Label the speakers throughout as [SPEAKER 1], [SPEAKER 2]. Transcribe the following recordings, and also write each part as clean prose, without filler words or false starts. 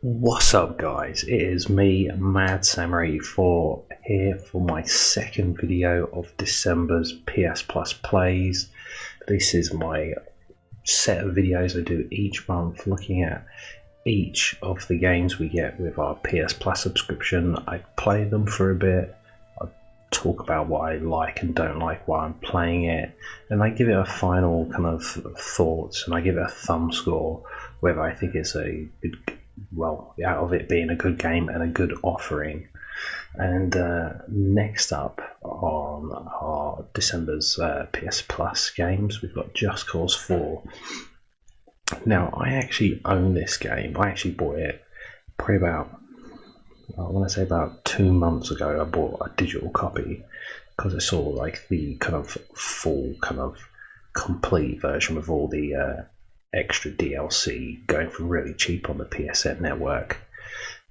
[SPEAKER 1] What's up, guys? It is me, Mad Samurai, here for my second video of December's PS Plus plays. This is my set of videos I do each month, looking at each of the games we get with our PS Plus subscription. I play them for a bit, I talk about what I like and don't like while I'm playing it, and I give it a final kind of thoughts, and I give it a thumb score, whether I think it's a good, well, out of it being a good game and a good offering. And next up on our December's PS Plus games, we've got Just Cause 4. Now, I actually own this game. I actually bought it probably about, I want to say about 2 months ago. I bought a digital copy because I saw like the kind of full kind of complete version with all the extra DLC going for really cheap on the PSN network,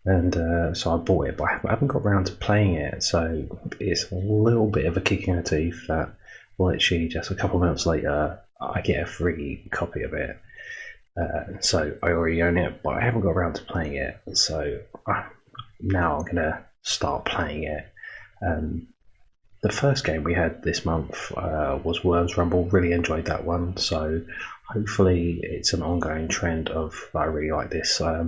[SPEAKER 1] and so I bought it, but I haven't got around to playing it, so it's a little bit of a kick in the teeth that literally just a couple of months later I get a free copy of it. So I already own it, but I haven't got around to playing it, so now I'm gonna start playing it. The first game we had this month was Worms Rumble. Really enjoyed that one, so hopefully it's an ongoing trend of I really like this. I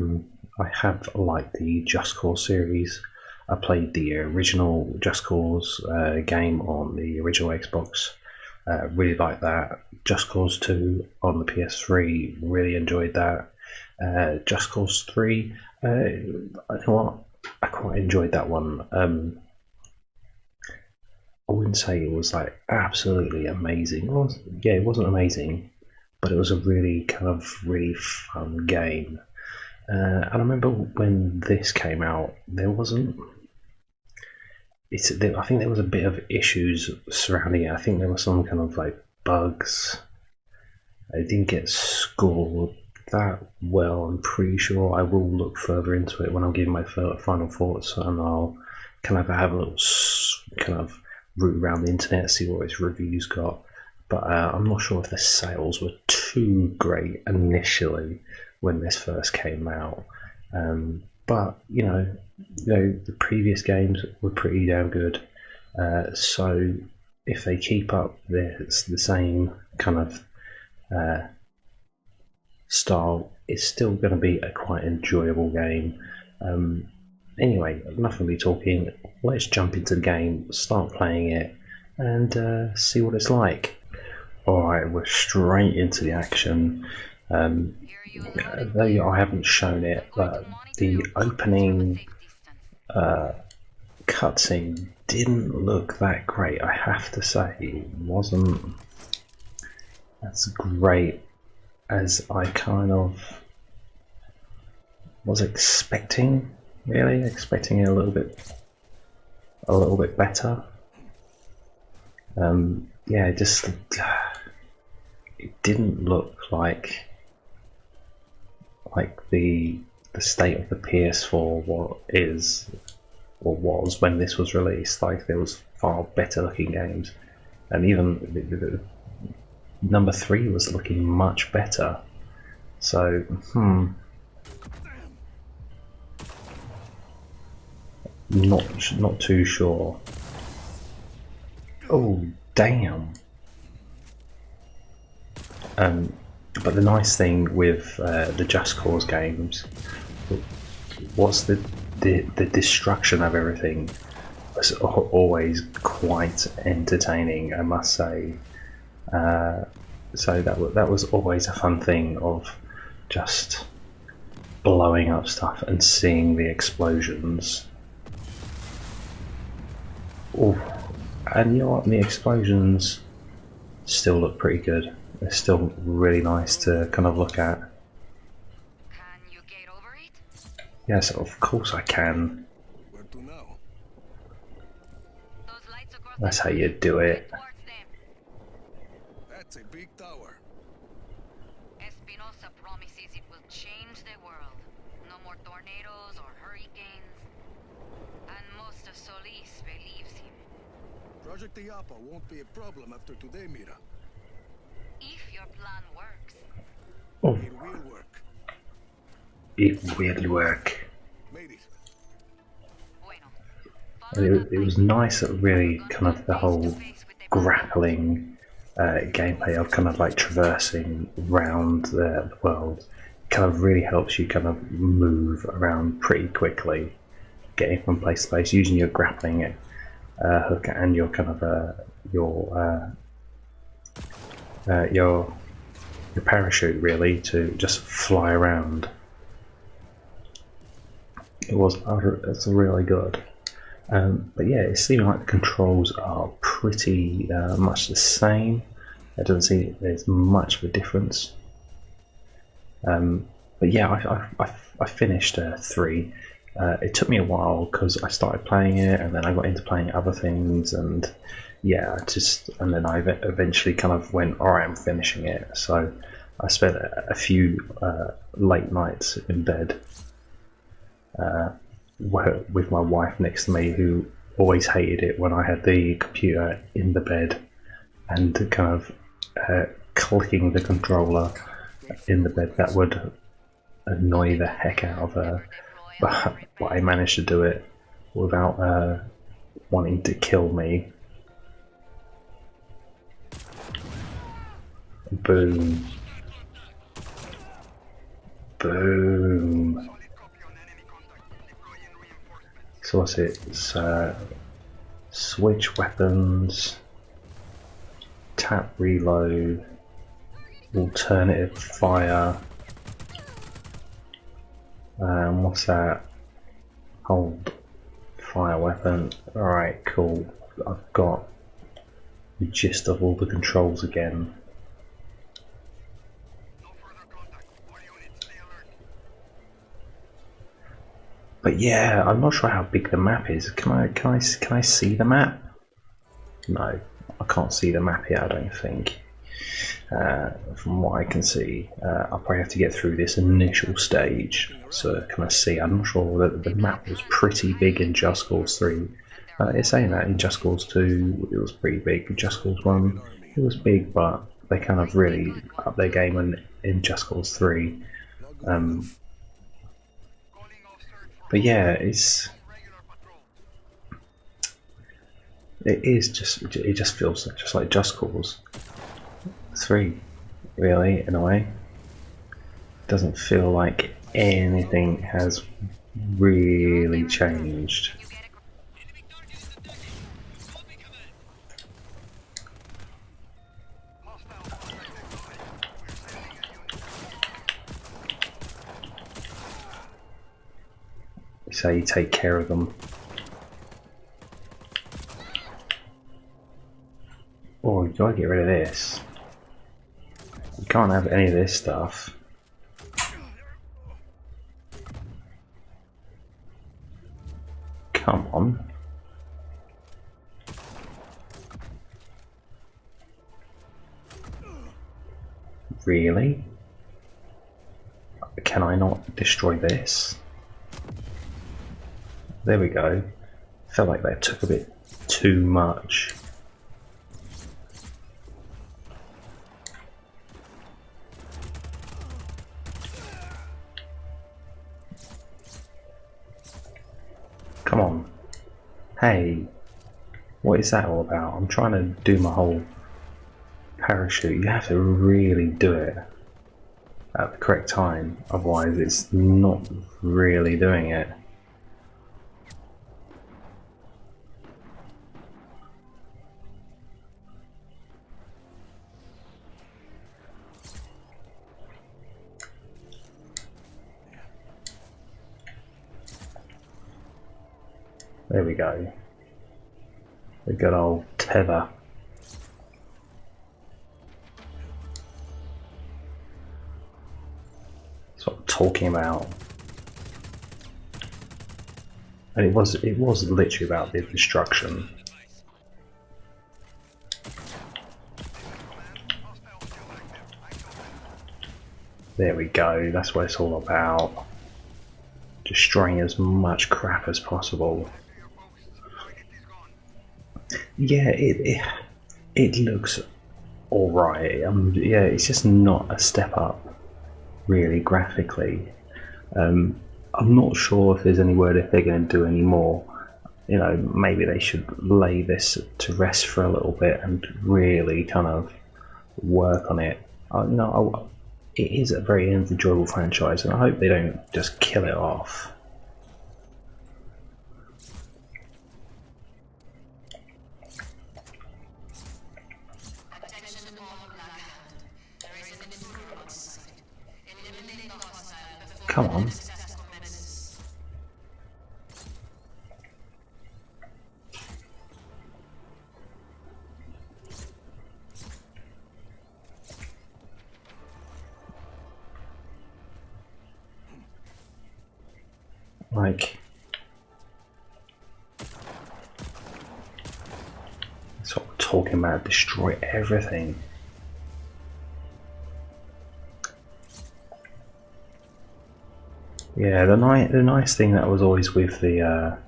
[SPEAKER 1] have liked the Just Cause series. I played the original Just Cause game on the original Xbox. Really liked that. Just Cause 2 on the PS3. Really enjoyed that. Just Cause 3. I quite enjoyed that one. I wouldn't say it was like absolutely amazing. It wasn't amazing, but it was a really really fun game. And I remember when this came out, there wasn't. I think there was a bit of issues surrounding it. I think there were some kind of like bugs. It didn't get scored that well. I'm pretty sure. I will look further into it when I'm giving my final thoughts, and I'll kind of have a little kind of root around the internet, see what its reviews got. But I'm not sure if the sales were too great initially when this first came out. But the previous games were pretty damn good. So if they keep up the same kind of style, it's still going to be a quite enjoyable game. Anyway, enough of me talking. Let's jump into the game, start playing it, and see what it's like. Alright, we're straight into the action. Though I haven't shown it, but the opening cutscene didn't look that great, I have to say. It wasn't as great as I kind of was expecting. Really expecting it a little bit better. It didn't look like the state of the PS4 was when this was released. Like, there was far better looking games, and even the number 3 was looking much better. So not too sure. Oh damn. But the nice thing with the Just Cause games was the destruction of everything was always quite entertaining, I must say. So that was always a fun thing of just blowing up stuff and seeing the explosions. Ooh. And you know what, the explosions still look pretty good. They're still really nice to kind of look at.
[SPEAKER 2] Can you get over it?
[SPEAKER 1] Yes, of course I can.
[SPEAKER 3] Where to now?
[SPEAKER 2] Those lights across
[SPEAKER 1] That's how you do it.
[SPEAKER 3] That's a big tower.
[SPEAKER 2] Espinosa promises it will change the world. No more tornadoes or hurricanes. And most of Solís believes him.
[SPEAKER 3] Project Iapa won't be a problem after today, Mira.
[SPEAKER 2] If your plan works.
[SPEAKER 1] Oh,
[SPEAKER 3] It will work.
[SPEAKER 1] it weirdly work.
[SPEAKER 3] Made it.
[SPEAKER 2] Bueno.
[SPEAKER 1] And it was nice that really kind of the whole grappling gameplay of kind of like traversing around the world kind of really helps you kind of move around pretty quickly, getting from place to place using your grappling hook and your kind of your parachute really to just fly around. It's really good. But yeah, it seems like the controls are pretty much the same. I don't see there's much of a difference. But yeah, I finished 3. It took me a while because I started playing it and then I got into playing other things, and yeah, and then I eventually kind of went, alright, I'm finishing it. So I spent a few late nights in bed with my wife next to me, who always hated it when I had the computer in the bed and kind of clicking the controller in the bed. That would annoy the heck out of her, but I managed to do it without wanting to kill me. Boom. Boom. So what's it? It's switch weapons, tap reload, alternative fire. What's that? Hold fire weapon. Alright, cool. I've got the gist of all the controls again. But yeah, I'm not sure how big the map is. Can I see the map? No, I can't see the map yet, I don't think. From what I can see, I'll probably have to get through this initial stage so can I see. I'm not sure that the map was pretty big in Just Cause 3. It's saying that in Just Cause 2 it was pretty big. Just Cause 1 it was big, but they kind of really upped their game in Just Cause 3. But yeah, it just feels just like Just Cause 3, really, in a way. It doesn't feel like anything has really changed. So you take care of them. Oh, you gotta get rid of this. You can't have any of this stuff. Come on. Really? Can I not destroy this? There we go. Felt like that took a bit too much. Come on. Hey, what is that all about? I'm trying to do my whole parachute. You have to really do it at the correct time, otherwise it's not really doing it. There we go. The good old tether. That's what I'm talking about. And it was literally about the destruction. There we go. That's what it's all about. Destroying as much crap as possible. Yeah, it looks alright. Yeah, it's just not a step up, really, graphically. I'm not sure if there's any word if they're going to do any more. You know, maybe they should lay this to rest for a little bit and really kind of work on it. It is a very enjoyable franchise, and I hope they don't just kill it off. Come on. Like, that's what we're talking about. Destroy everything. Yeah, the nice thing that was always with the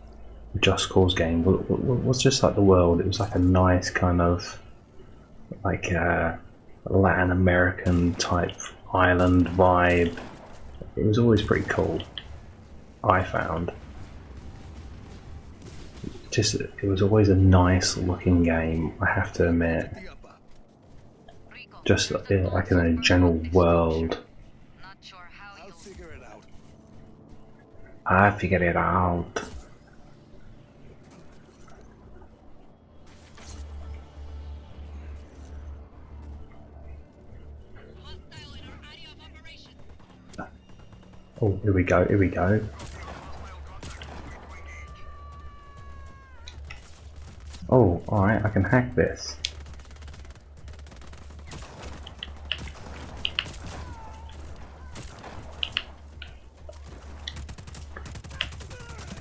[SPEAKER 1] Just Cause game was just like the world. It was like a nice kind of like Latin American type island vibe. It was always pretty cool. I found it was always a nice looking game, I have to admit. Just like in a general world. I figured it out. Oh, here we go, here we go. Oh, alright, I can hack this.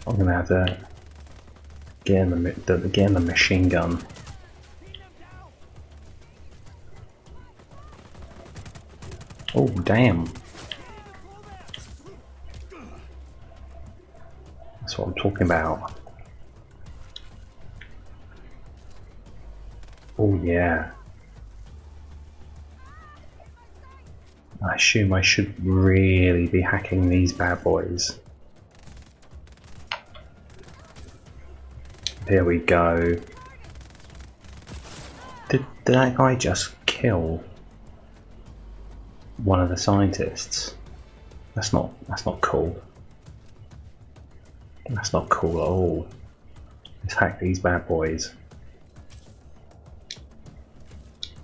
[SPEAKER 1] I'm gonna have to get in the machine gun. Oh, damn. That's what I'm talking about. Oh yeah. I assume I should really be hacking these bad boys. There we go. Did that guy just kill one of the scientists? That's not cool. That's not cool at all. Let's hack these bad boys.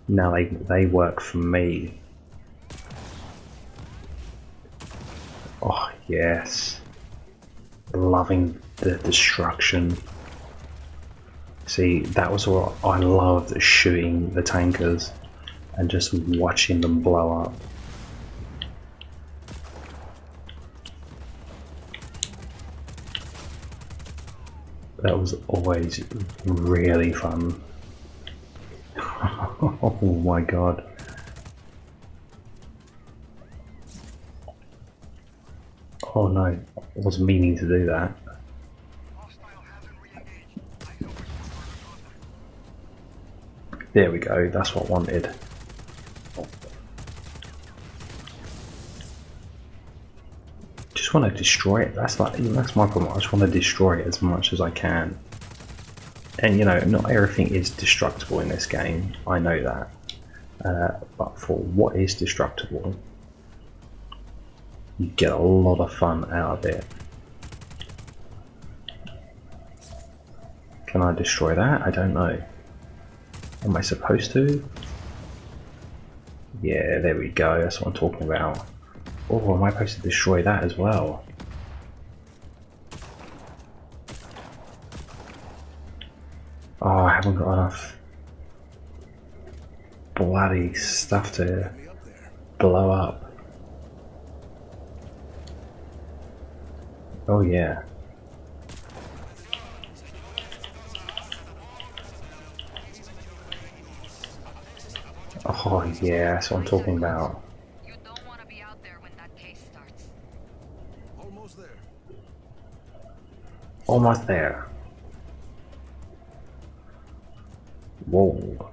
[SPEAKER 1] Now they work for me. Oh yes. Loving the destruction. See, that was what I loved, shooting the tankers and just watching them blow up. That was always really fun. Oh my god. Oh no, I wasn't meaning to do that. There we go, that's what I wanted. Just want to destroy it. That's my problem. I just want to destroy it as much as I can. And you know, not everything is destructible in this game. I know that. But for what is destructible, you get a lot of fun out of it. Can I destroy that? I don't know. Am I supposed to? Yeah, there we go. That's what I'm talking about. Oh, am I supposed to destroy that as well? Oh, I haven't got enough bloody stuff to blow up. Oh yeah. Oh yeah, that's what I'm talking about.
[SPEAKER 2] You don't want to be out there when that case starts.
[SPEAKER 3] Almost there.
[SPEAKER 1] Almost there. Whoa.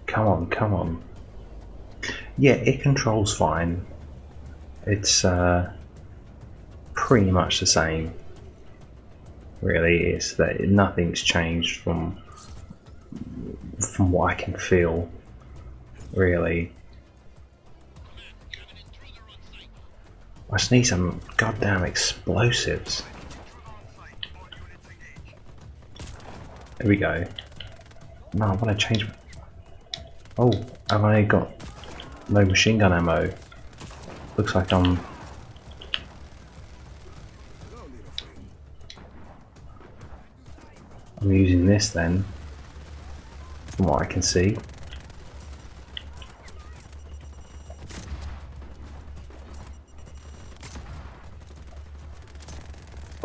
[SPEAKER 1] Come on, come on. Yeah, it controls fine. It's pretty much the same. Really, it's that nothing's changed from what I can feel. Really, I just need some goddamn explosives. There we go. No, I want to change. Oh, have I got no machine gun ammo? Looks like I'm. I'm using this then, from what I can see.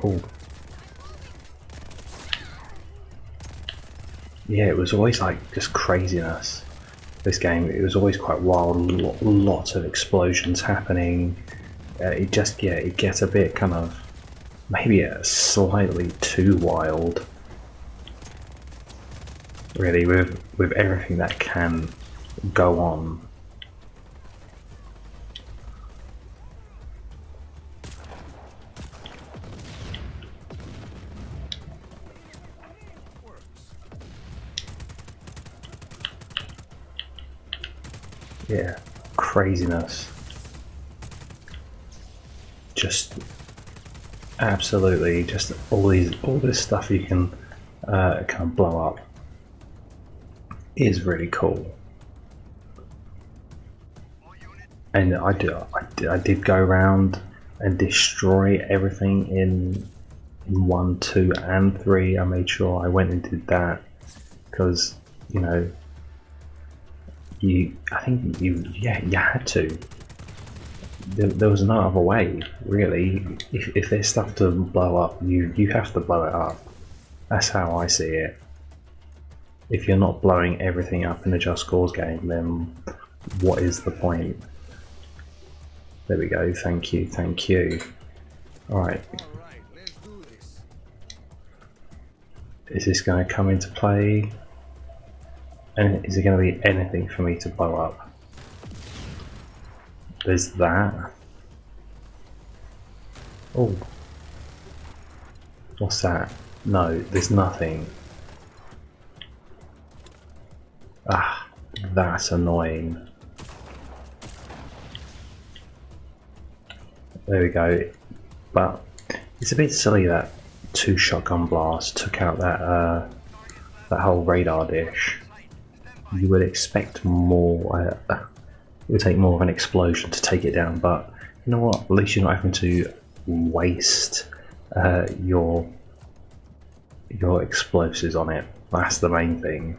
[SPEAKER 1] Oh. Yeah, it was always like just craziness. This game, it was always quite wild, lots of explosions happening. It just, yeah, it gets a bit kind of, maybe slightly too wild. Really, with everything that can go on. Yeah, craziness. Just absolutely, just all this stuff you can kind of blow up is really cool. And I did go around and destroy everything in 1, 2, and 3. I made sure I went and did that because, you know, I think you had to. There was no other way, really. If there's stuff to blow up, you have to blow it up. That's how I see it. If you're not blowing everything up in a Just Cause game, then what is the point? There we go. Thank you. Thank you. All right.
[SPEAKER 3] Let's do this.
[SPEAKER 1] Is this going to come into play? And is it going to be anything for me to blow up? There's that. Oh. What's that? No, there's nothing. Ah, that's annoying. There we go. But it's a bit silly that 2 shotgun blasts took out that that whole radar dish. You would expect more. It would take more of an explosion to take it down, but you know what? At least you're not having to waste your explosives on it. That's the main thing.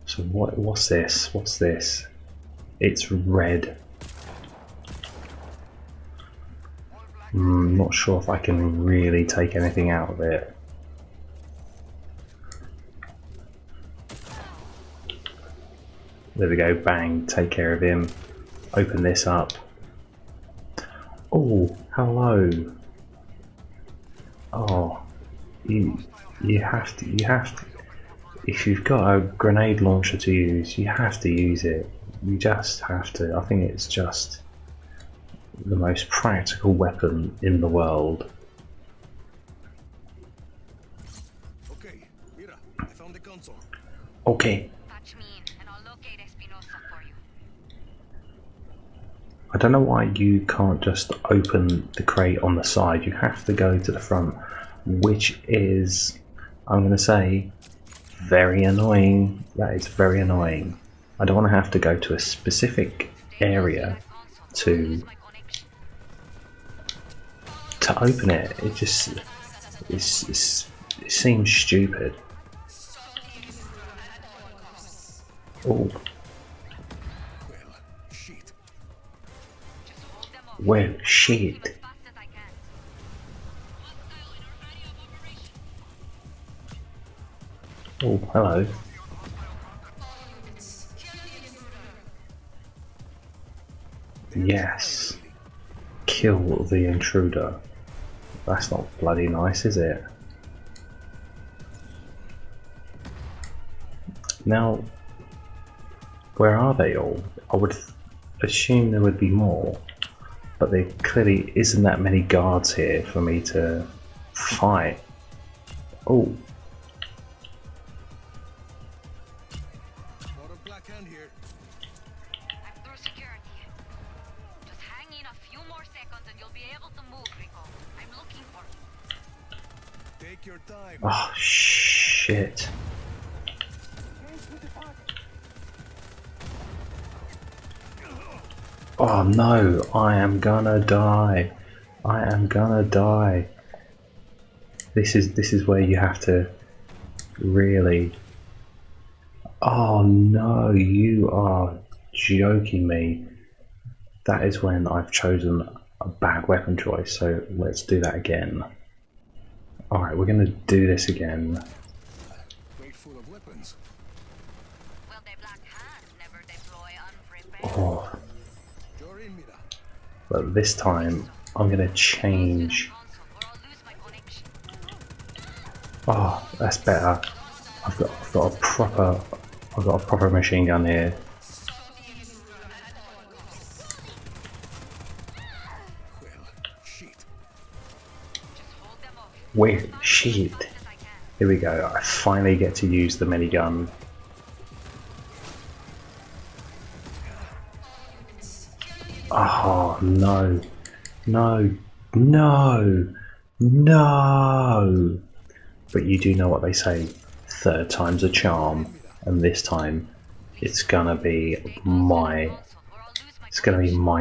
[SPEAKER 1] So what's this? What's this? It's red. Not sure if I can really take anything out of it. There we go, bang, take care of him. Open this up. Oh, hello. Oh, you have to. If you've got a grenade launcher to use, you have to use it. You just have to. I think it's just the most practical weapon in the world.
[SPEAKER 3] Okay, Mira, I found the console.
[SPEAKER 1] Okay.
[SPEAKER 2] Patch me in, and I'll locate Espinosa for you.
[SPEAKER 1] I don't know why you can't just open the crate on the side. You have to go to the front, which is, I'm going to say, very annoying. That is very annoying. I don't want to have to go to a specific area to open it. It just it seems stupid. Oh,
[SPEAKER 3] Well, shit.
[SPEAKER 1] well, shit. Oh, hello. Yes. Kill the intruder. That's not bloody nice, is it? Now, Where are they all? I would assume there would be more, but there clearly isn't that many guards here for me to fight. Oh,
[SPEAKER 3] Got a black hand here.
[SPEAKER 2] I'm through security. Just hang in a few more seconds and you'll be able to move, Rico. I'm looking for you.
[SPEAKER 3] Take your time.
[SPEAKER 1] oh shit. Oh no, I am gonna die. I am gonna die. This is where you have to really... Oh no, you are joking me. That is when I've chosen a bad weapon choice, so let's do that again. Alright, we're gonna do this again.
[SPEAKER 3] Crate full of weapons.
[SPEAKER 2] Well, the black hands never deploy unprepared.
[SPEAKER 1] Oh,
[SPEAKER 3] You're in, Mira.
[SPEAKER 1] but this time I'm gonna change.
[SPEAKER 2] Console, or I'll lose my connection.
[SPEAKER 1] Oh, that's better. I've got a proper machine gun here.
[SPEAKER 3] Well, shit.
[SPEAKER 2] Just hold them off.
[SPEAKER 1] Wait, shit.
[SPEAKER 2] As I can.
[SPEAKER 1] Here we go. I finally get to use the minigun. Oh no, no, no, no! But you do know what they say: third time's a charm, and this time it's gonna be my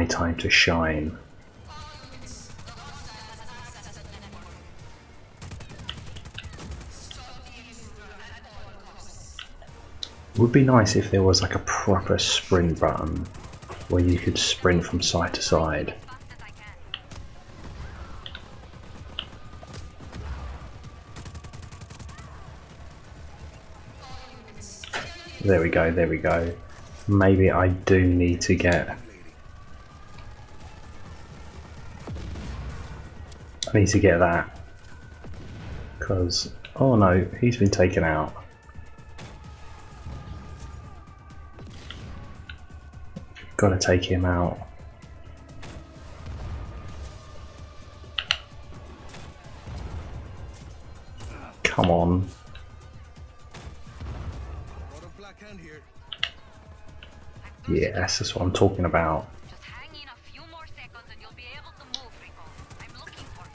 [SPEAKER 1] time to shine. It would be nice if there was like a proper sprint button where you could sprint from side to side.
[SPEAKER 2] Fast as I can.
[SPEAKER 1] There we go, there we go. Maybe I do need to get... I need to get that. Because... oh no, he's been taken out. Gotta take him out. Come on.
[SPEAKER 3] Got a black hand here.
[SPEAKER 1] Yes, that's what I'm talking about.
[SPEAKER 2] Just hang in a few more seconds and you'll be able to move, Rico. I'm looking for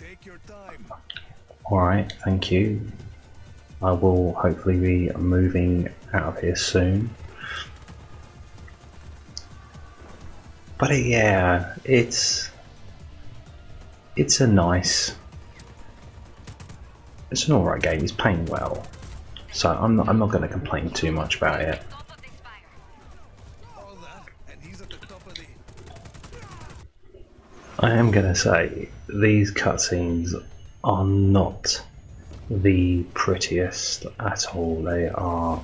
[SPEAKER 2] you.
[SPEAKER 3] Take your time.
[SPEAKER 1] Alright, thank you. I will hopefully be moving out of here soon. But yeah, it's a nice... it's an alright game, it's playing well. So I'm not going to complain too much about it.
[SPEAKER 2] Top of this fire.
[SPEAKER 3] All that, and he's at the top of the...
[SPEAKER 1] I am going to say, these cutscenes are not the prettiest at all. They are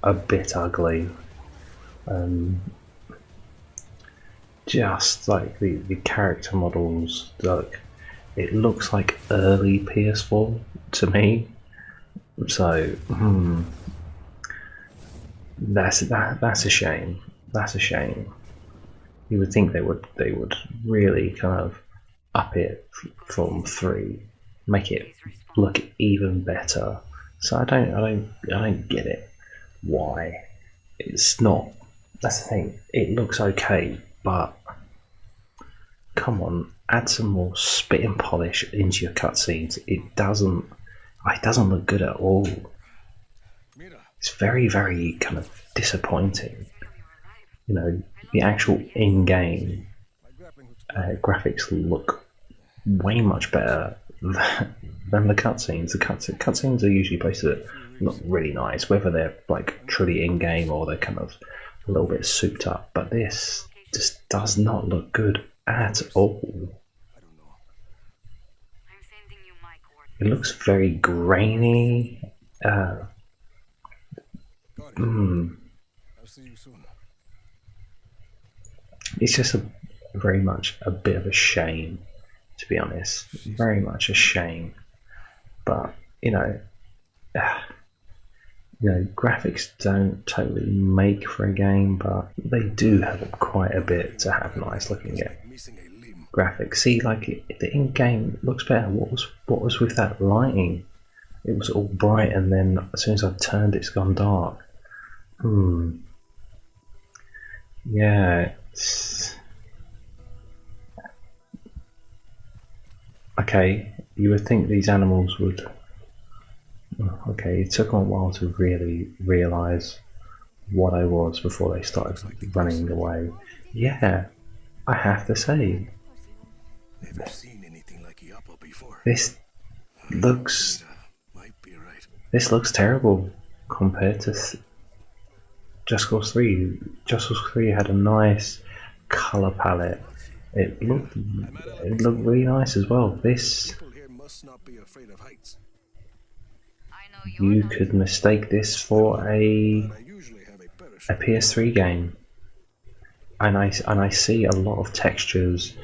[SPEAKER 1] a bit ugly. Just like the character models, look, it looks like early PS4 to me. So that's a shame. That's a shame. You would think they would really kind of up it from 3, make it look even better. So I don't get it. Why? It's not. That's the thing. It looks okay, but come on, add some more spit and polish into your cutscenes. It doesn't look good at all.
[SPEAKER 3] Mira,
[SPEAKER 1] It's very, very kind of disappointing. You know, the actual in-game
[SPEAKER 3] my grappling hook's
[SPEAKER 1] graphics look way much better than the cutscenes. The cutscenes are usually supposed to look really nice, whether they're like truly in-game or they're kind of a little bit souped up. But this just does not look good at all.
[SPEAKER 3] I don't know.
[SPEAKER 2] I'm sending you my coordinates.
[SPEAKER 1] It looks very grainy.
[SPEAKER 3] Got it. I'll see you soon.
[SPEAKER 1] It's just very much a bit of a shame, to be honest. Very much a shame. But, you know, You know, graphics don't totally make for a game, but they do have quite a bit to have nice looking graphics. See, like the in-game looks better. What was with that lighting? It was all bright, and then as soon as I've turned, it's gone dark. Yeah. Okay, you would think these animals would. Okay, it took them a while to really realise what I was before they started running away. Yeah, I have to say,
[SPEAKER 3] Never seen anything like Yappa before.
[SPEAKER 1] this looks
[SPEAKER 3] Might be right.
[SPEAKER 1] this looks terrible compared to Just Cause 3. Just Cause 3 had a nice colour palette. It looked really nice as well. This,
[SPEAKER 3] People here must not be afraid of heights.
[SPEAKER 2] I know you're
[SPEAKER 1] you
[SPEAKER 2] not.
[SPEAKER 1] could mistake this for a
[SPEAKER 3] But I usually have a better
[SPEAKER 1] PS3 game, and I see a lot of textures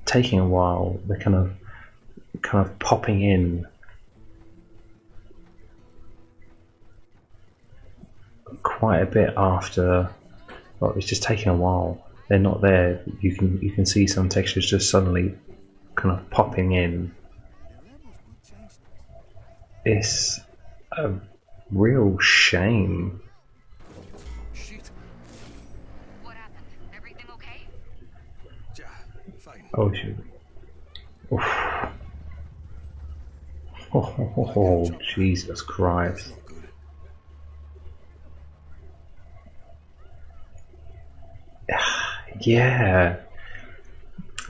[SPEAKER 1] taking a while. They're kind of popping in quite a bit after. Well, it's just taking a while. They're not there. You can see some textures just suddenly kind of popping in. It's a real shame.
[SPEAKER 3] shit.
[SPEAKER 2] What happened? Everything okay?
[SPEAKER 3] Yeah, fine.
[SPEAKER 1] Oh shoot. Oof. Oh, Jesus Christ.
[SPEAKER 3] No good.
[SPEAKER 1] Yeah.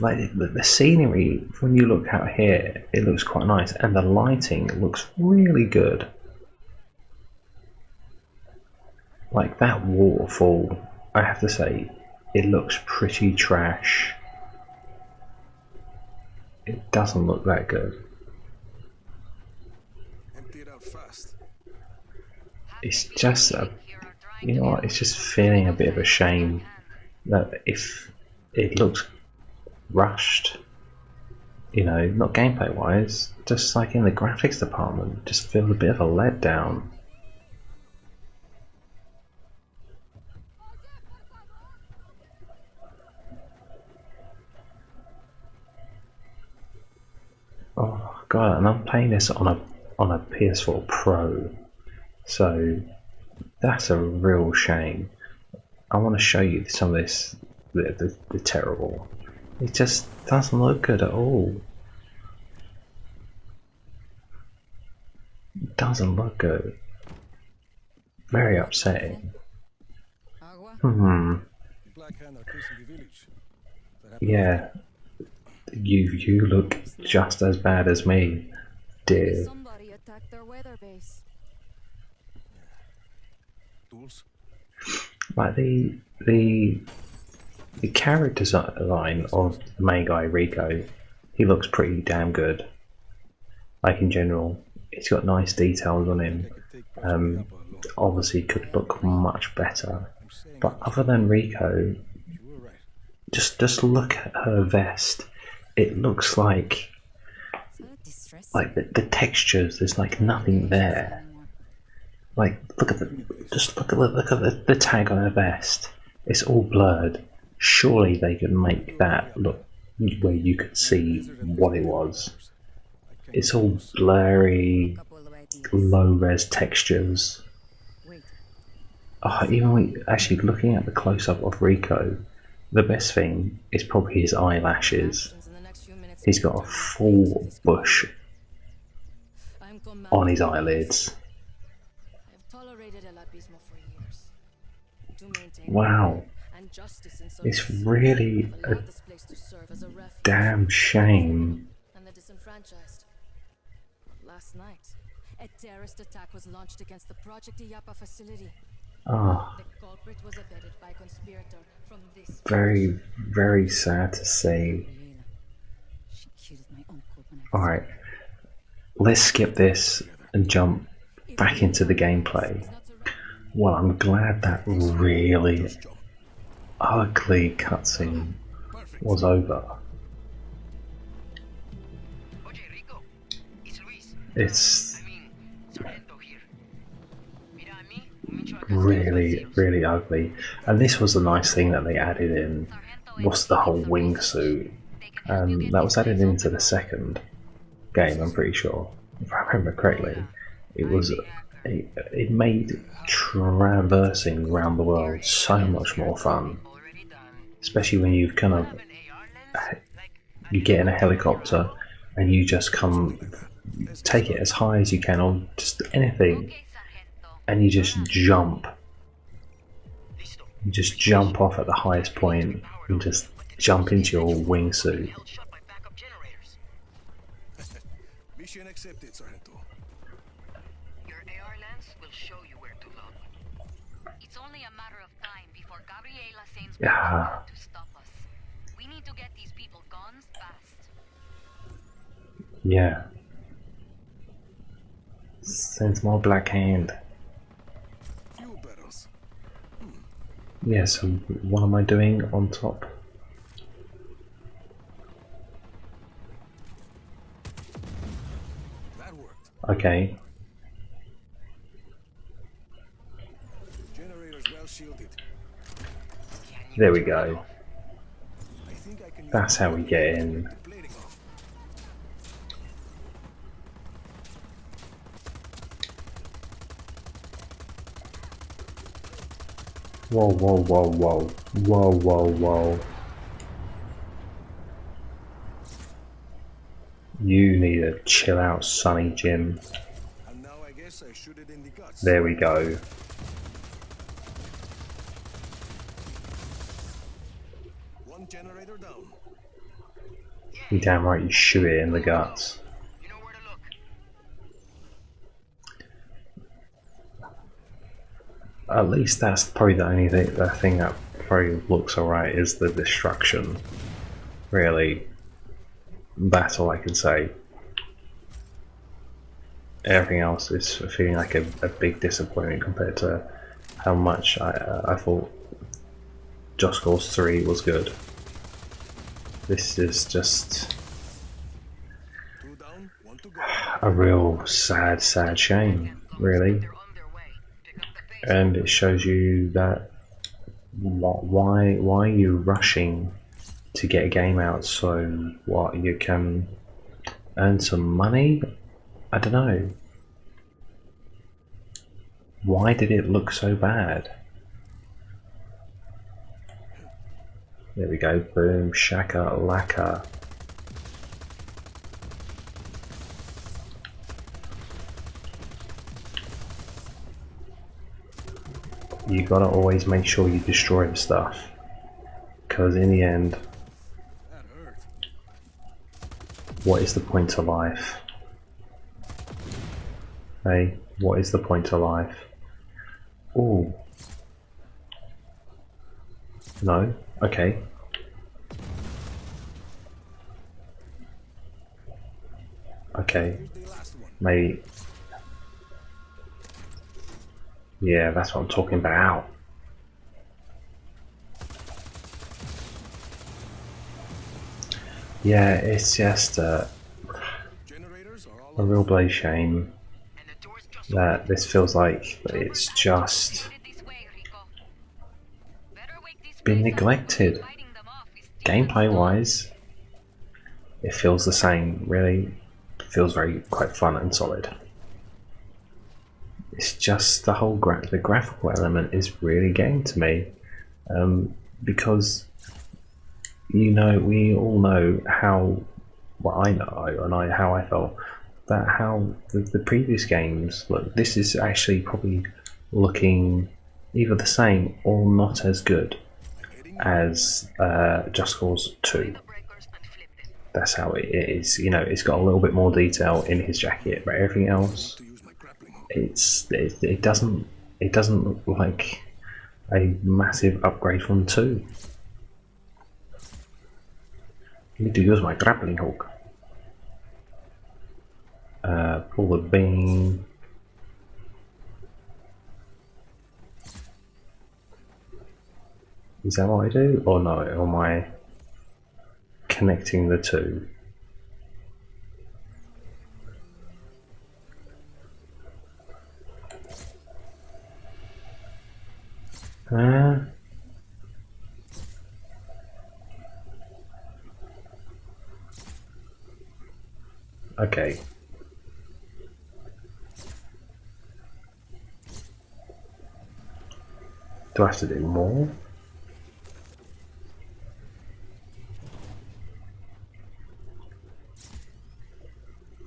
[SPEAKER 1] Like the scenery, when you look out here, it looks quite nice, and the lighting looks really good. Like that waterfall, I have to say, it looks pretty trash. It doesn't look that good.
[SPEAKER 3] Empty it out fast.
[SPEAKER 1] It's just you know what, it's just feeling a bit of a shame that if it looks rushed, you know, not gameplay wise, just like in the graphics department, just feels a bit of a letdown. Oh god, and I'm playing this on a PS4 Pro, so that's a real shame. I want to show you some of this, the terrible. It just doesn't look good at all. It doesn't look good. Very upsetting.
[SPEAKER 3] The Black Hand are chasing the village. That happened
[SPEAKER 1] Yeah. You look just as bad as me, dear.
[SPEAKER 4] Somebody attacked their weather base.
[SPEAKER 3] tools.
[SPEAKER 1] Like the character design of the main guy Rico, he looks pretty damn good. Like in general, he's got nice details on him. Obviously could look much better, but other than Rico,
[SPEAKER 3] You were right.
[SPEAKER 1] just look at her vest. It looks like the textures. There's like nothing there. Like look at the tag on her vest. It's all blurred. Surely they could make that look where you could see what it was. It's all blurry, low res textures. Oh, even actually looking at the close up of Rico, the best thing is probably his eyelashes. He's got a full bush on his eyelids. Wow, it's really a damn shame.
[SPEAKER 4] And the disenfranchised. Last night, a terrorist attack was launched against the Project Yappa facility.
[SPEAKER 1] Ah,
[SPEAKER 4] The culprit was abetted by a conspirator from this.
[SPEAKER 1] very, very sad to see.
[SPEAKER 4] She killed my uncle when I was
[SPEAKER 1] Alright, let's skip this and jump back into the gameplay. Well, I'm glad that really ugly cutscene was over.
[SPEAKER 5] Oye, Rico, it's Luis.
[SPEAKER 1] It's
[SPEAKER 5] I mean, Sorrento here.
[SPEAKER 1] really, really ugly. And this was the nice thing that they added in, was the whole wingsuit. That was added into the second game, I'm pretty sure, if I remember correctly. It made traversing around the world so much more fun, especially when you get in a helicopter and you just take it as high as you can, or just anything, and you just jump off at the highest point and just jump into your wingsuit.
[SPEAKER 3] Mission accepted, Sargento.
[SPEAKER 2] Your AR lens will show you where to look. It's only a matter of time before Gabriela sends people to stop us. We need to get these people guns fast.
[SPEAKER 1] Yeah. Sends more Black Hand.
[SPEAKER 3] Fuel barrels.
[SPEAKER 1] Yeah, so what am I doing on top?
[SPEAKER 3] That worked.
[SPEAKER 1] Okay.
[SPEAKER 3] Generators well shielded.
[SPEAKER 1] There we go.
[SPEAKER 3] I think I can use
[SPEAKER 1] That's how we get in.
[SPEAKER 3] the plating off.
[SPEAKER 1] Whoa, whoa, whoa, whoa. Whoa, whoa, whoa. You need to chill out, Sonny Jim.
[SPEAKER 3] And now I guess I shoot it in the guts.
[SPEAKER 1] There we go.
[SPEAKER 3] One generator down.
[SPEAKER 1] You damn right you shoot it in the guts.
[SPEAKER 2] You know where to look.
[SPEAKER 1] At least that's probably the only thing, the thing that probably looks alright is the destruction. Really, that's all I can say. Everything else is feeling like a big disappointment compared to how much I thought Just Cause 3 was good. This is just
[SPEAKER 3] Two down, one to go.
[SPEAKER 1] a real sad shame, really.
[SPEAKER 2] They're on their way. Pick up the pace.
[SPEAKER 1] And it shows you that why are you rushing to get a game out so what you can earn some money? I don't know. Why did it look so bad? There we go, boom, shaka laka. You gotta always make sure you destroy the stuff, because in the end,
[SPEAKER 3] That hurt.
[SPEAKER 1] what is the point to life? Hey, what is the point to life? Ooh. No? Okay. Okay.
[SPEAKER 3] Here's the last one.
[SPEAKER 1] Maybe. Yeah, that's what I'm talking about. Yeah, it's just
[SPEAKER 3] Generators are all
[SPEAKER 1] a real bloody shame
[SPEAKER 2] And the door's just
[SPEAKER 1] that this feels like it's just
[SPEAKER 2] this way, Rico. Better wake these
[SPEAKER 1] been
[SPEAKER 2] guys up.
[SPEAKER 1] neglected.
[SPEAKER 2] Fighting them off is
[SPEAKER 1] Gameplay wise, it feels the same. Really, feels quite fun and solid. It's just the whole the graphical element is really getting to me, because we all know how. Well, I know, and how I felt that how the previous games look. This is actually probably looking either the same or not as good as Just Cause 2.
[SPEAKER 2] the breakers and flip them.
[SPEAKER 1] That's how it is. It's got a little bit more detail in his jacket, but everything else,
[SPEAKER 3] to use my grappling hook.
[SPEAKER 1] it doesn't look like a massive upgrade from 2. I need to use my grappling hook. Pull the beam. Is that what I do? Or no? Or am I connecting the two? Okay. Do I have to do more?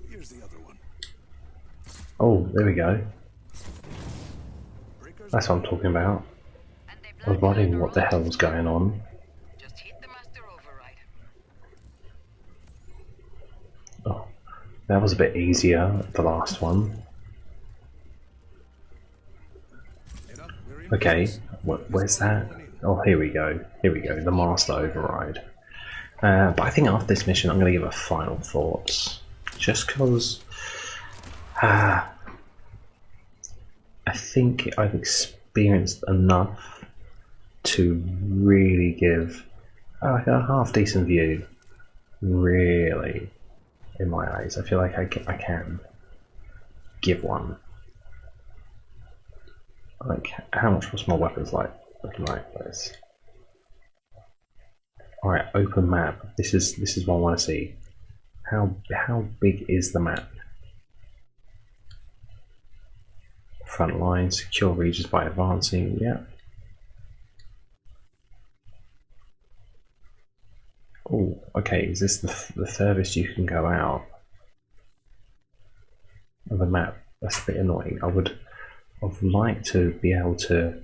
[SPEAKER 3] Here's the other one.
[SPEAKER 1] Oh, there we go. That's what I'm talking about. I was wondering what the hell was going on.
[SPEAKER 2] Just hit the master override.
[SPEAKER 1] Oh, that was a bit easier, the last one. Okay, where's that? Oh, here we go. Here we go, the master override. But I think after this mission I'm going to give a final thoughts. Just because I think I've experienced enough to really give like a half decent view. Really, in my eyes, I feel like I can give one. Like, how much was my weapons looking like this? All right, open map. This is what I want to see. How big is the map? Front line, secure regions by advancing. Yeah. Oh, okay. Is this the furthest you can go out of the map? That's a bit annoying. I would like to be able to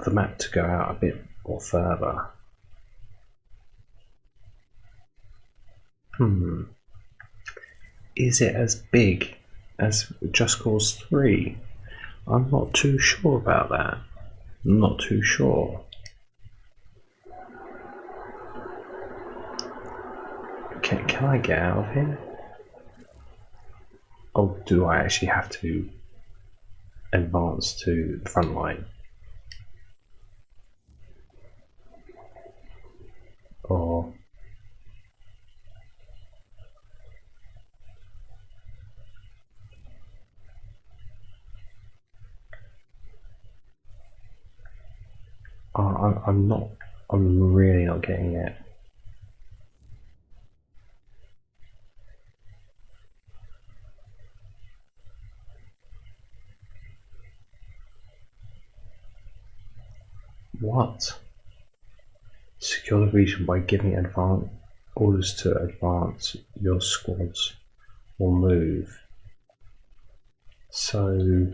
[SPEAKER 1] the map to go out a bit more further. Is it as big as Just Cause 3? I'm not too sure about that. I'm not too sure. Can I get out of here? Oh, do I actually have to advance to the front line? Or I'm really not getting it. What? Secure the region by giving orders to advance your squads or move. So,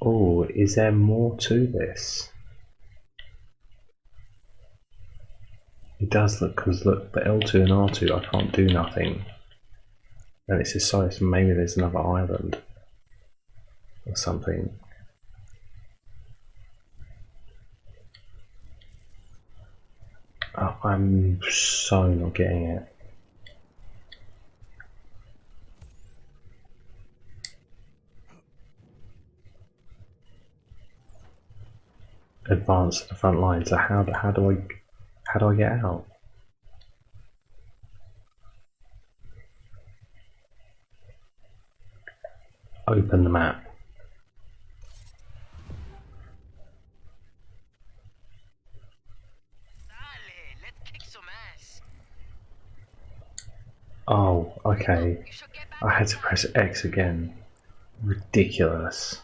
[SPEAKER 1] oh, is there more to this? It does look, because look, the L2 and R2, I can't do nothing. And it's just so maybe there's another island or something. Oh, I'm so not getting it. Advance to the front line. So how do I get out? Open the map.
[SPEAKER 2] Dale, let's kick some ass.
[SPEAKER 1] Oh, okay. I had to press X again. Ridiculous.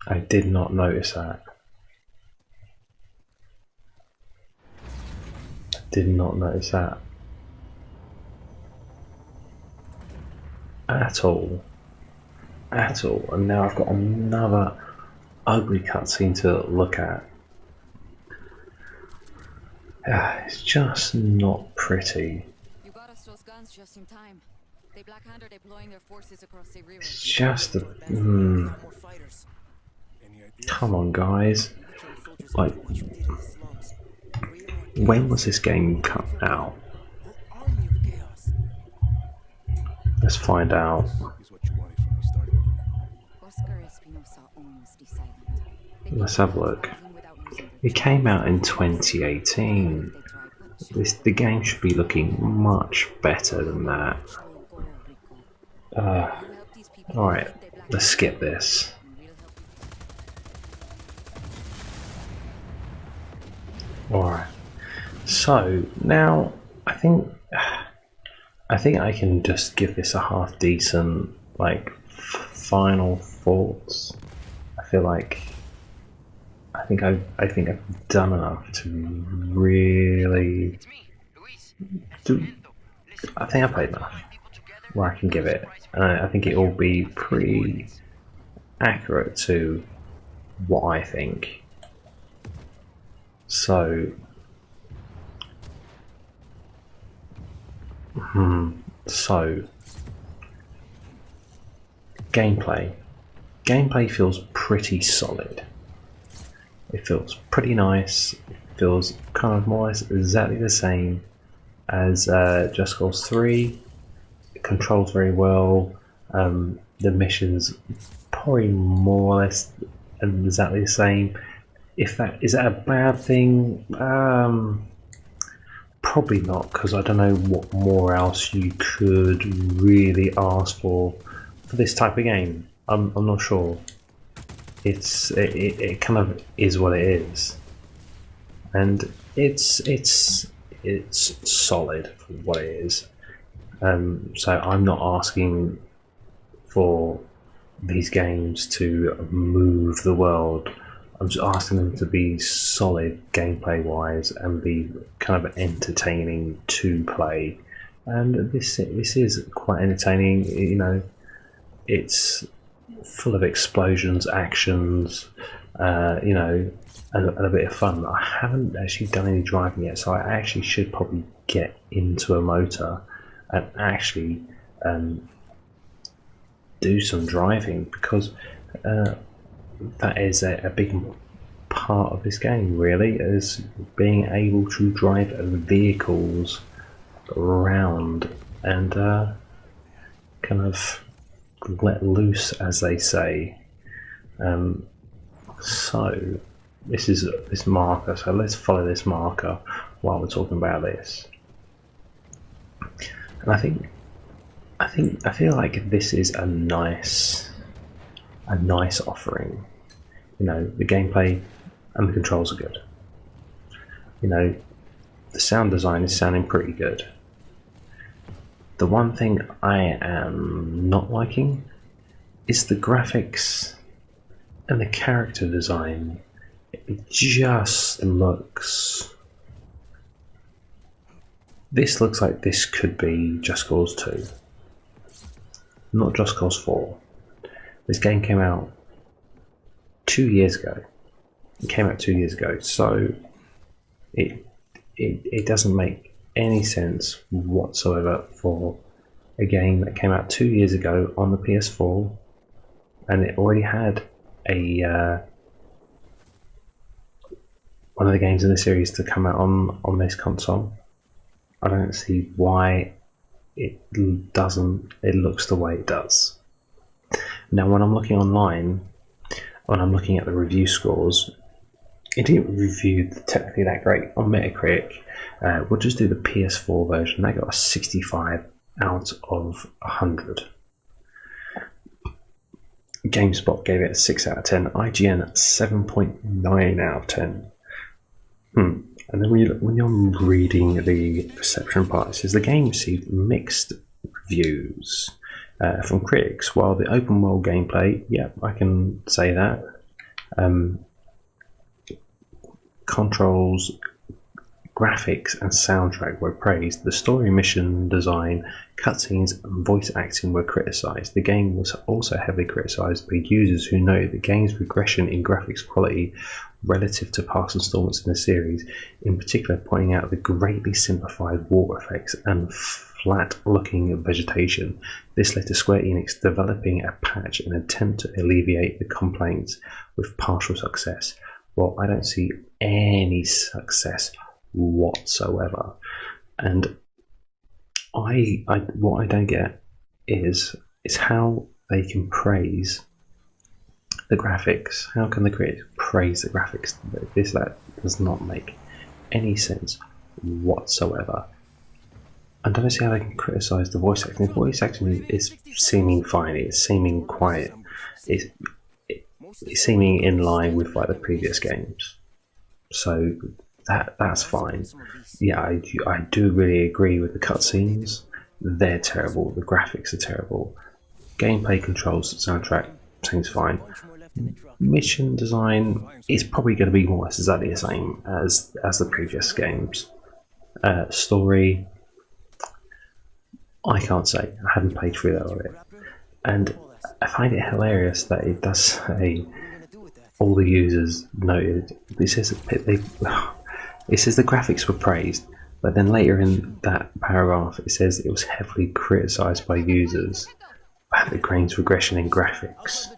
[SPEAKER 1] I did not notice that. I did not notice that. At all. At all. And now I've got another ugly cutscene to look at. It's just not pretty.
[SPEAKER 4] You got us those guns just in time. They Blackhand are deploying their forces across the river.
[SPEAKER 1] It's just a come on, guys. Like, when was this game cut out? Let's find out. Let's have a look. It came out in 2018. The game should be looking much better than that. Alright, let's skip this. Alright, so now I think I can just give this a half decent, like, final thoughts. I feel like I think I've done enough to really do. I think I played enough where I can give it, and I think it will be pretty accurate to what I think. So, gameplay feels pretty solid. It feels pretty nice. It feels kind of more or less exactly the same as Just Cause 3. It controls very well. The missions probably more or less exactly the same. Is that a bad thing? Probably not, because I don't know what more else you could really ask for this type of game. I'm not sure. It kind of is what it is, and it's solid for what it is. So I'm not asking for these games to move the world. I'm just asking them to be solid gameplay wise and be kind of entertaining to play. And this is quite entertaining. You know, it's full of explosions, actions, you know, and a bit of fun. I haven't actually done any driving yet, so I actually should probably get into a motor and actually do some driving, because that is a big part of this game, really, is being able to drive vehicles around and kind of let loose, as they say. So this is this marker, so let's follow this marker while we're talking about this. And I feel like this is a nice offering. You know, the gameplay and the controls are good. You know, the sound design is sounding pretty good. The one thing I am not liking is the graphics and the character design. It just looks... This looks like this could be Just Cause 2, not Just Cause 4. This game came out 2 years ago. It came out 2 years ago, so it doesn't make any sense whatsoever for a game that came out 2 years ago on the PS4, and it already had a one of the games in the series to come out on this console. I don't see why it looks the way it does. Now, when I'm looking online, when I'm looking at the review scores, it didn't review technically that great on Metacritic. We'll just do the PS4 version. That got a 65 out of 100. GameSpot gave it a 6 out of 10. IGN 7.9 out of 10. And then when you're reading the reception part, it says the game received mixed reviews from critics. While the open world gameplay, I can say that. Controls, graphics and soundtrack were praised. The story, mission design, cutscenes and voice acting were criticised. The game was also heavily criticised by users who noted the game's regression in graphics quality relative to past installments in the series, in particular pointing out the greatly simplified water effects and flat-looking vegetation. This led to Square Enix developing a patch in an attempt to alleviate the complaints, with partial success. Well, I don't see any success whatsoever, and what I don't get is how they can praise the graphics. How can the critics praise the graphics? That does not make any sense whatsoever. I don't see how they can criticise the voice acting. The voice acting is seeming fine. It's seeming quite it's seeming in line with like the previous games, so that's fine. Yeah, I do really agree with the cutscenes. They're terrible. The graphics are terrible. Gameplay controls, soundtrack seems fine. Mission design is probably going to be almost exactly the same as the previous games. Story, I can't say. I haven't played through that already, and I find it hilarious that it does say all the users noted. It says the graphics were praised, but then later in that paragraph it says it was heavily criticised by users about the grains regression in graphics.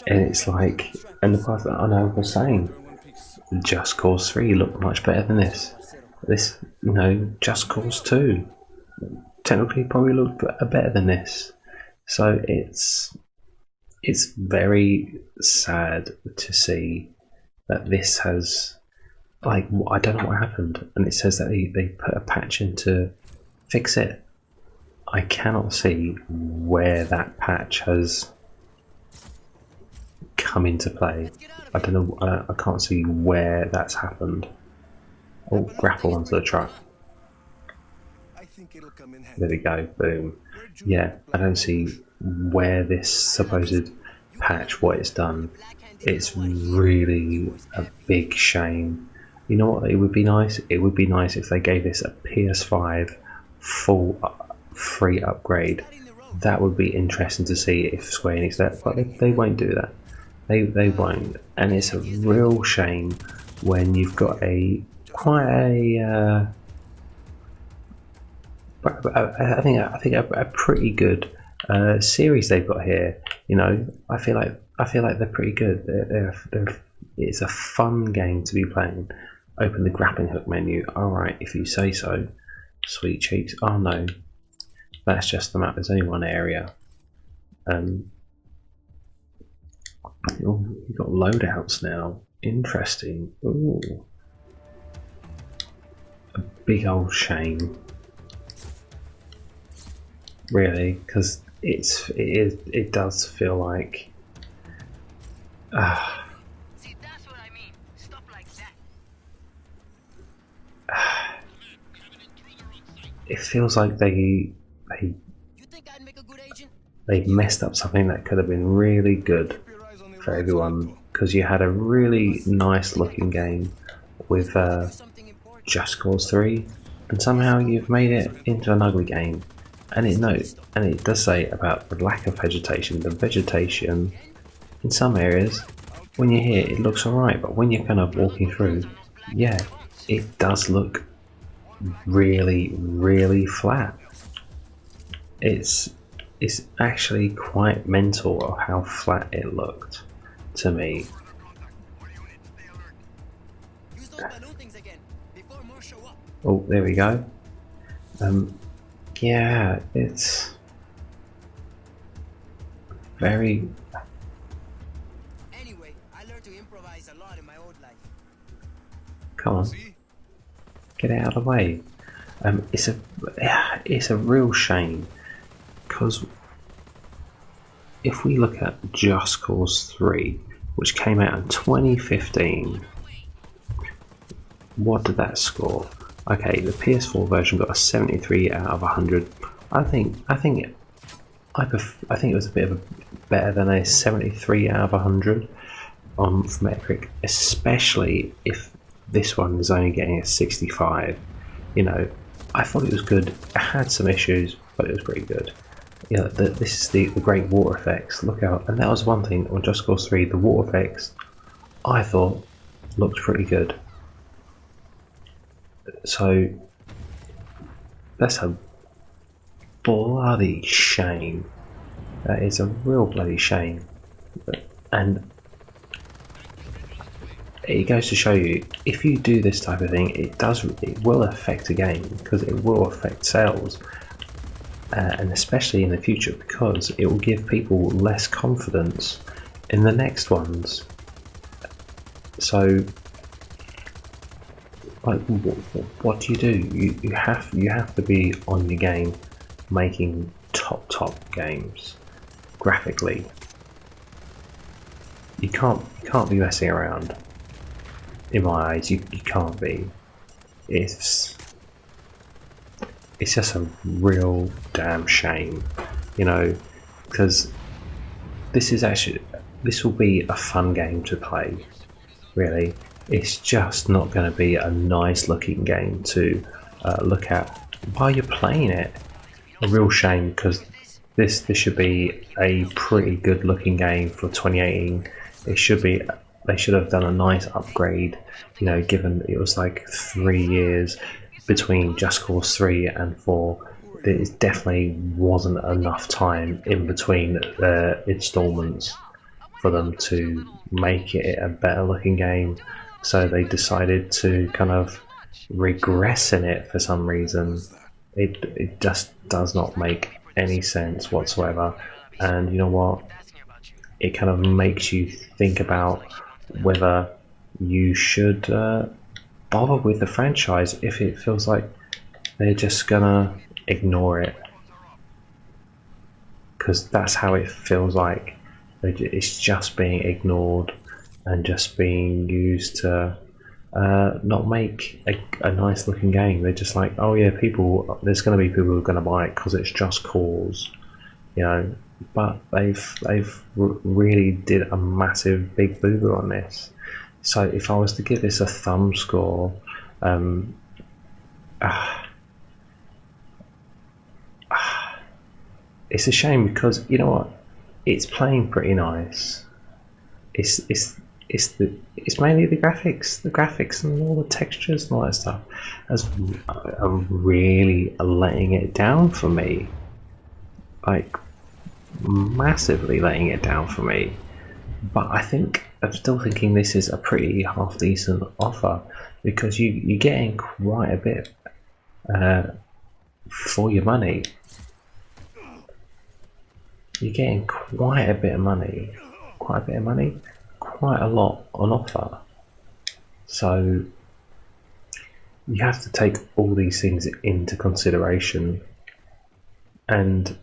[SPEAKER 1] And it's like, and the part that I know was saying, Just Cause 3 looked much better than this. This, Just Cause 2 technically probably looked better than this. So it's very sad to see that this has, like, I don't know what happened, and it says that they put a patch in to fix it. I cannot see where that patch has come into play. I don't know. I can't see where that's happened. Oh, grapple onto the truck. There we go. Boom. Yeah, I don't see where this supposed patch, what it's done. It's really a big shame. You know what? It would be nice. It would be nice if they gave this a PS5 full free upgrade. That would be interesting to see if Square Enix that, but they won't do that. They won't, and it's a real shame when you've got I think a pretty good series they've got here. I feel like they're pretty good. It's a fun game to be playing. Open the grappling hook menu. All right, if you say so. Sweet cheeks. Oh no, that's just the map. There's only one area. You've got loadouts now. Interesting. Ooh. A big old shame. Really, because it does feel like
[SPEAKER 2] See, that's what I mean. Stop like that.
[SPEAKER 1] it feels like they've messed up something that could have been really good for everyone, because you had a really nice looking game with Just Cause 3, and somehow you've made it into an ugly game. And it does say about the lack of vegetation. The vegetation in some areas, when you're here, it looks alright, but when you're kind of walking through, yeah, it does look really, really flat. It's actually quite mental of how flat it looked to me. Oh, there we go. Yeah, it's very.
[SPEAKER 5] Anyway, I learned to improvise a lot in my old life.
[SPEAKER 1] Come on, get out of the way. It's a real shame, because if we look at Just Cause 3, which came out in 2015, what did that score? Okay, the PS4 version got a 73 out of 100. I think it was a bit better than a 73 out of 100 on Metacritic, especially if this one is only getting a 65. I thought it was good. It had some issues, but it was pretty good. This is the great water effects. Look out! And that was one thing on Just Cause 3. The water effects, I thought, looked pretty good. So that's a bloody shame. That is a real bloody shame. And it goes to show you, if you do this type of thing, it will affect a game, because it will affect sales, and especially in the future, because it will give people less confidence in the next ones. So, like, what do? You have to be on your game, making top games graphically. you can't be messing around. In my eyes, you can't be. It's just a real damn shame, you know, because this will be a fun game to play. Really, it's just not going to be a nice looking game to look at while you're playing it. A real shame, because this should be a pretty good looking game for 2018. It should be. They should have done a nice upgrade, you know, given it was like 3 years between Just Cause 3 and 4. There definitely wasn't enough time in between the installments for them to make it a better looking game, so they decided to kind of regress in it for some reason. It just does not make any sense whatsoever, and you know what, it kind of makes you think about whether you should bother with the franchise if it feels like they're just gonna ignore it, because that's how it feels like. It's just being ignored and just being used to not make a nice looking game. They're just like, oh yeah, there's going to be people who are going to buy it because it's Just Cause, you know. But they've really did a massive big boo boo on this. So if I was to give this a thumb score, it's a shame, because you know what, it's playing pretty nice. It's mainly the graphics and all the textures and all that stuff are really letting it down for me, like massively letting it down for me. But I'm still thinking this is a pretty half decent offer, because you're getting quite a bit for your money. You're getting quite a bit of money, quite a lot on offer. So you have to take all these things into consideration, and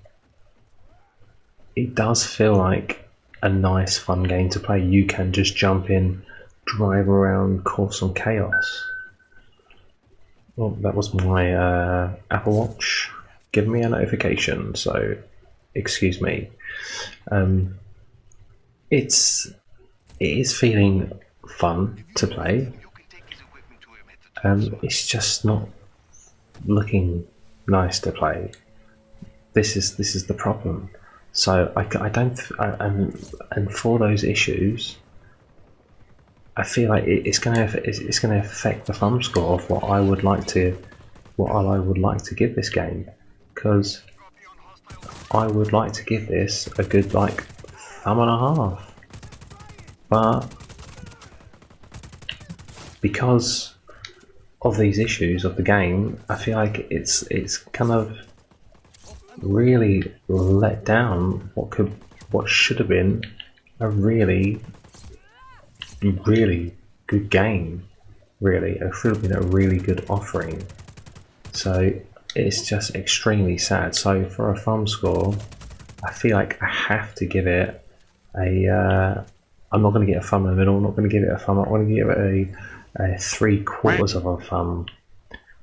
[SPEAKER 1] it does feel like a nice fun game to play. You can just jump in, drive around, cause some chaos. Well, that was my Apple Watch giving me a notification, so excuse me. It is feeling fun to play. It's just not looking nice to play. This is the problem. So and for those issues, I feel like it's going to affect the thumb score of what I would like to give this game, because I would like to give this a good like thumb and a half, but because of these issues of the game, I feel like it's kind of really let down what should have been a really good game. Really, it should have been a really good offering. So it's just extremely sad. So for a thumb score, I feel like I have to give it a I'm not going to get a thumb in the middle, I'm not going to give it a thumb up, I'm going to give it a 3/4 of a thumb,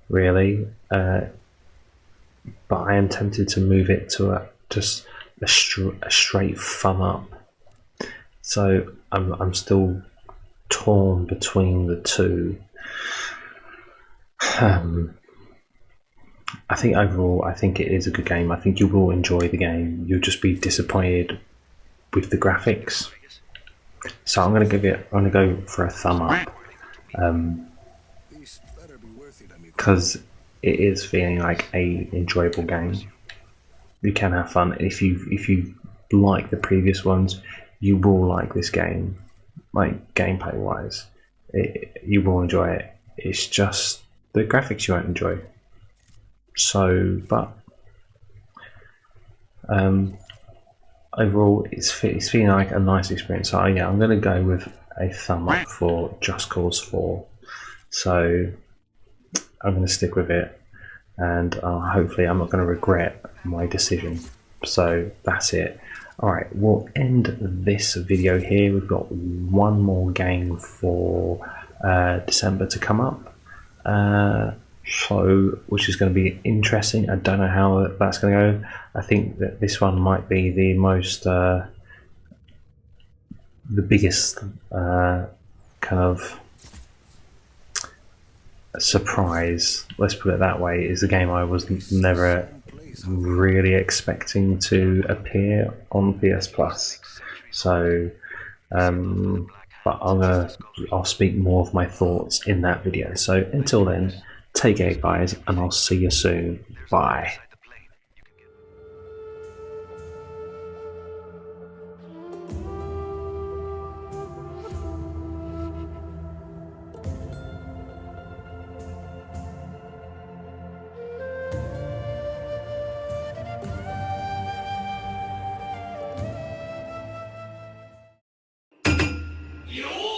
[SPEAKER 1] really. But I am tempted to move it to just a straight thumb up. So I'm still torn between the two. I think overall, I think it is a good game. I think you will enjoy the game. You'll just be disappointed with the graphics. So I'm going to go for a thumb up, because it is feeling like a enjoyable game. You can have fun. If you like the previous ones, you will like this game. Like gameplay wise, you will enjoy it. It's just the graphics you won't enjoy. So, but overall, it's feeling like a nice experience. So yeah, I'm going to go with a thumb up for Just Cause 4. So I'm going to stick with it, and hopefully I'm not going to regret my decision. So that's it. Alright, we'll end this video here. We've got one more game for December to come up, which is going to be interesting. I don't know how that's going to go. I think that this one might be the most, the biggest kind of surprise, let's put it that way. Is a game I was never really expecting to appear on PS Plus. So but I'll speak more of my thoughts in that video. So until then, take care guys, and I'll see you soon. Bye.
[SPEAKER 6] Yo!